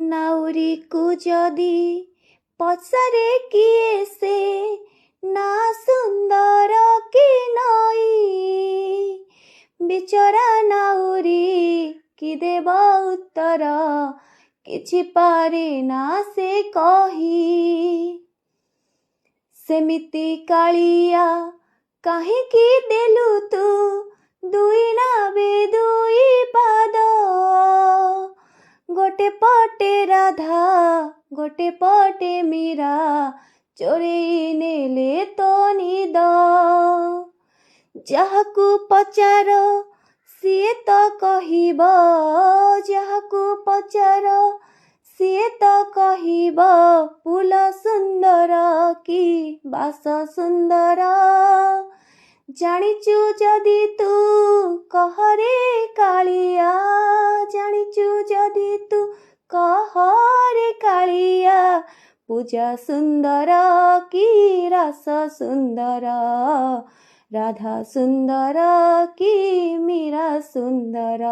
नाउरी को जदि पचारे किए से ना सुंदर कि नई बिचरा नाउरी कि देव उत्तर किछि पारे ना से कही सेमिति कालिया काहींकि देलु तू दुई नावे दुई पाद गोटे पटे राधा गोटे पटे मीरा चोरेई नेले तो निद जाहाकू पचार सिए तो कहिब जाहाकू पचार सिए तो कहिब फूल सुंदर कि बास सुंदर जानिचु जदि तू कहरे कालिया जानिचु जदि तू कहरे कालिया पूजा सुंदर कि रस सुंदर राधा सुंदर कि मीरा सुंदर।